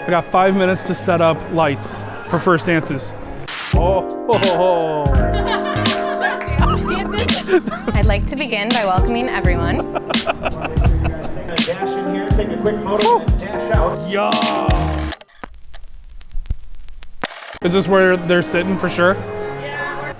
I got 5 minutes to set up lights for first dances. I'd like to begin by welcoming everyone. Dash in here, take a quick photo, and dash out. Yeah. Is this where they're sitting for sure? Yeah.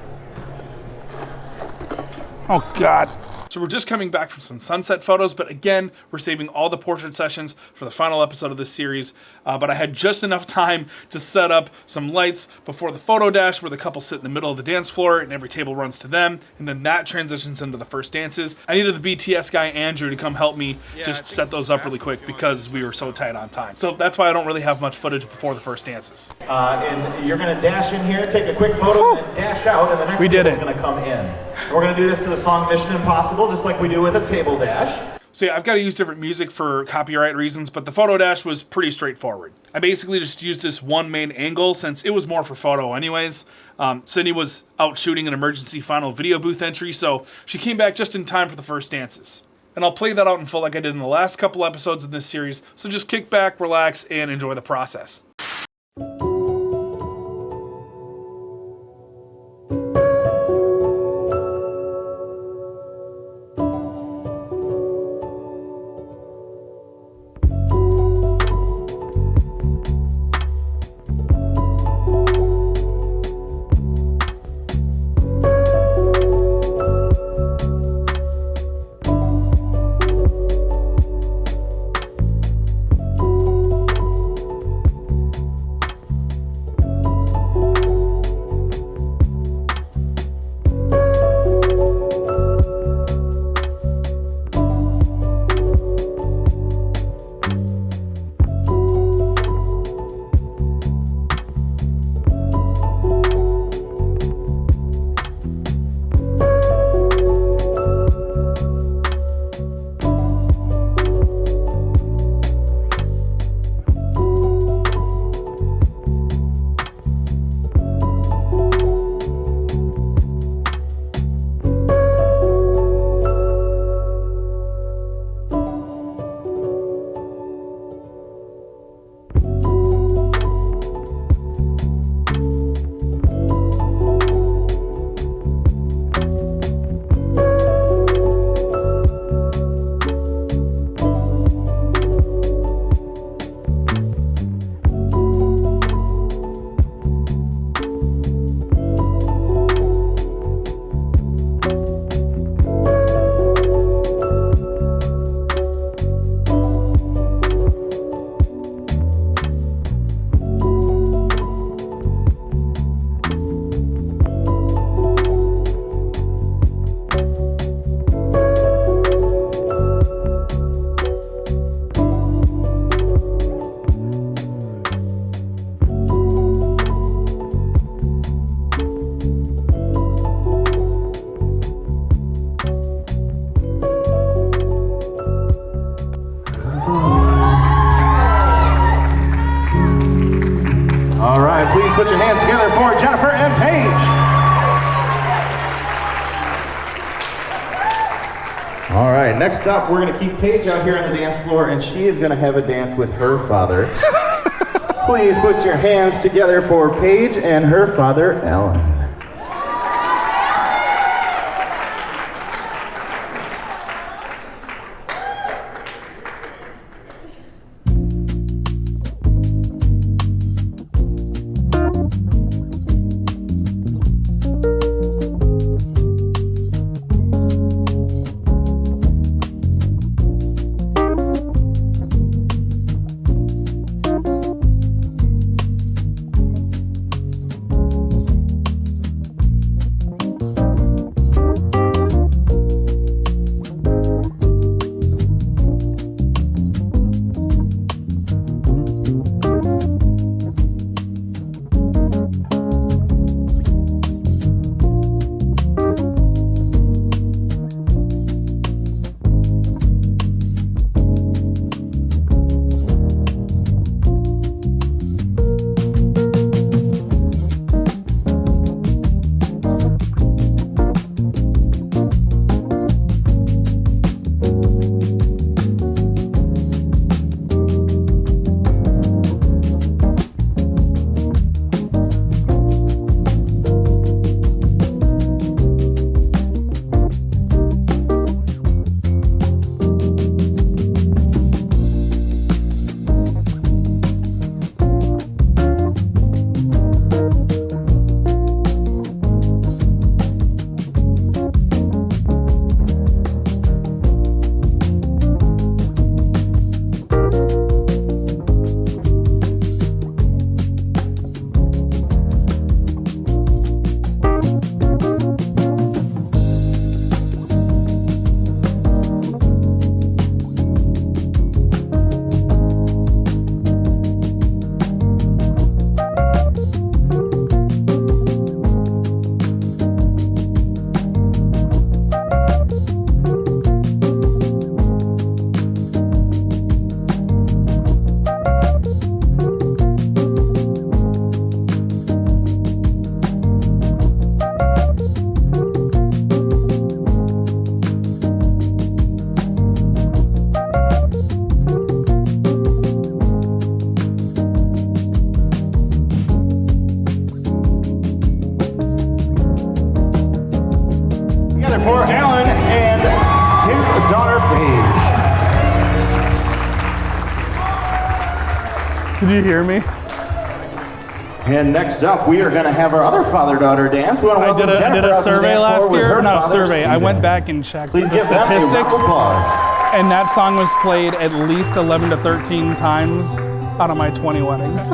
Oh God. So we're just coming back from some sunset photos, but again, we're saving all the portrait sessions for the final episode of this series. But I had just enough time to set up some lights before the photo dash where the couple sit in the middle of the dance floor and every table runs to them. And then that transitions into the first dances. I needed the BTS guy, Andrew, to come help me just set those up really quick because we were so tight on time. So that's why I don't really have much footage before the first dances. And you're gonna dash in here, take a quick photo, and then dash out, and the next table is gonna come in. And we're gonna do this to the song Mission Impossible, just like we do with a table dash. So yeah, I've got to use different music for copyright reasons, but the photo dash was pretty straightforward. I basically just used this one main angle since it was more for photo anyways. Sydney was out shooting an emergency final video booth entry, so she came back just in time for the first dances. And I'll play that out in full like I did in the last couple episodes in this series, so just kick back, relax, and enjoy the process. All right, please put your hands together for Jennifer and Paige. All right, next up, we're gonna keep Paige out here on the dance floor, and she is gonna have a dance with her father. Please put your hands together for Paige and her father, Alan. Did you hear me? And next up, we are going to have our other father-daughter dance. We want to I welcome did Jennifer a out to the survey dance last floor with year. her Not a father, survey. I Steven. went back and checked Please the give them a round of statistics. applause. And that song was played at least 11 to 13 times out of my 20 weddings.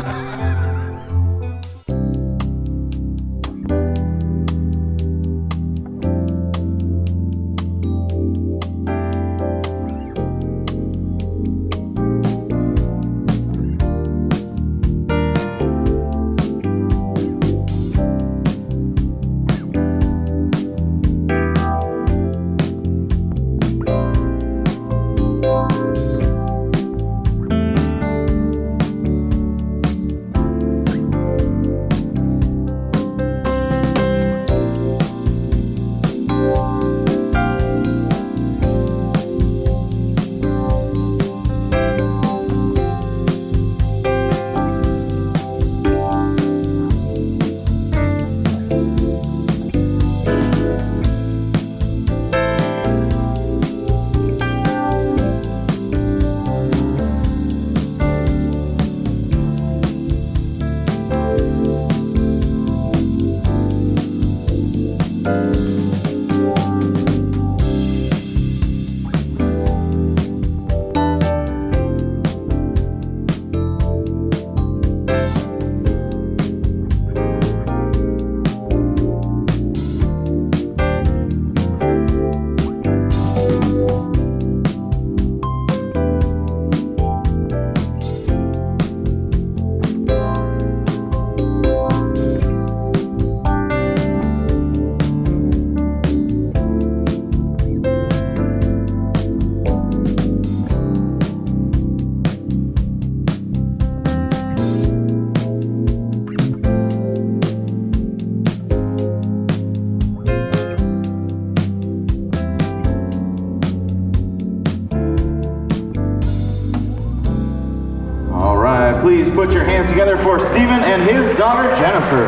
Please put your hands together for Steven and his daughter, Jennifer.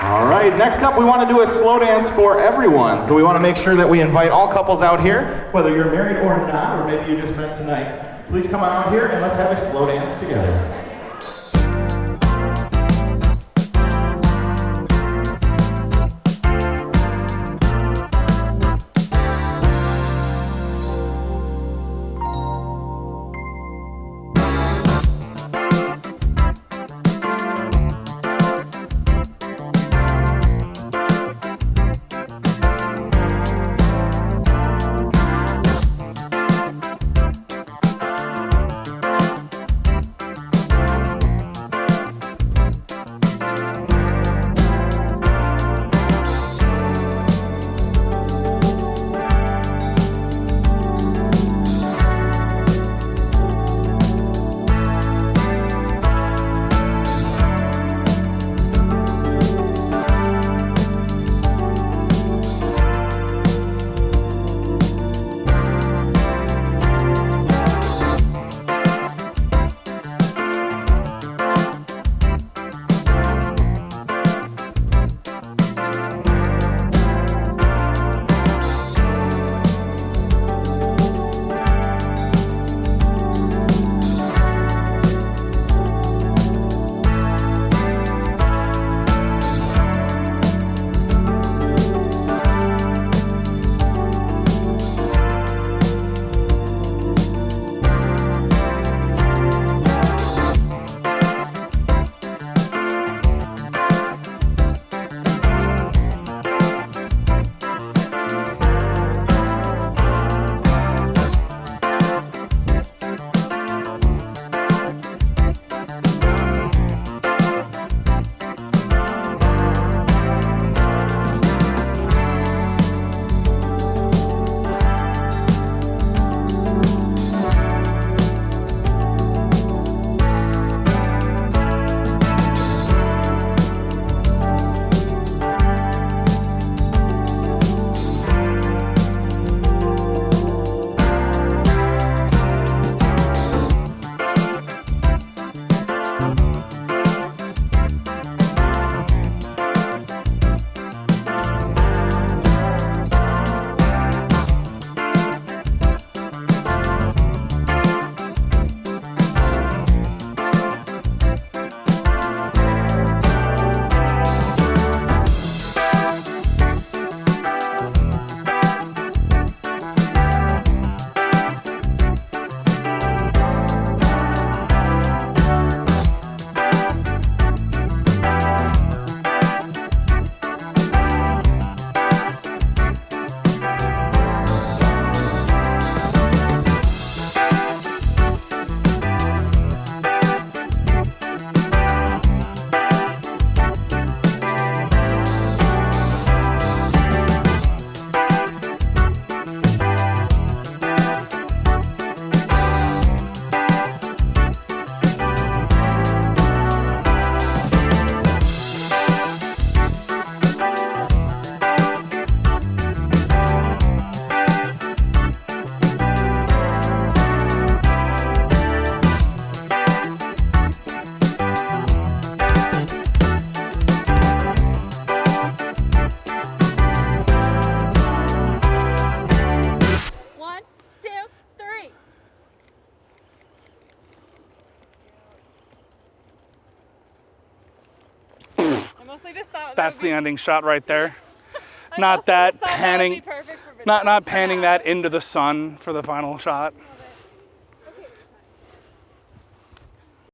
All right, next up we want to do a slow dance for everyone. So we want to make sure that we invite all couples out here, whether you're married or not, or maybe you just met tonight. Please come on out here and let's have a slow dance together. Mostly just thought That's the ending shot right there. I Not mostly that just thought panning, would be perfect for video. not panning that into the sun for the final shot.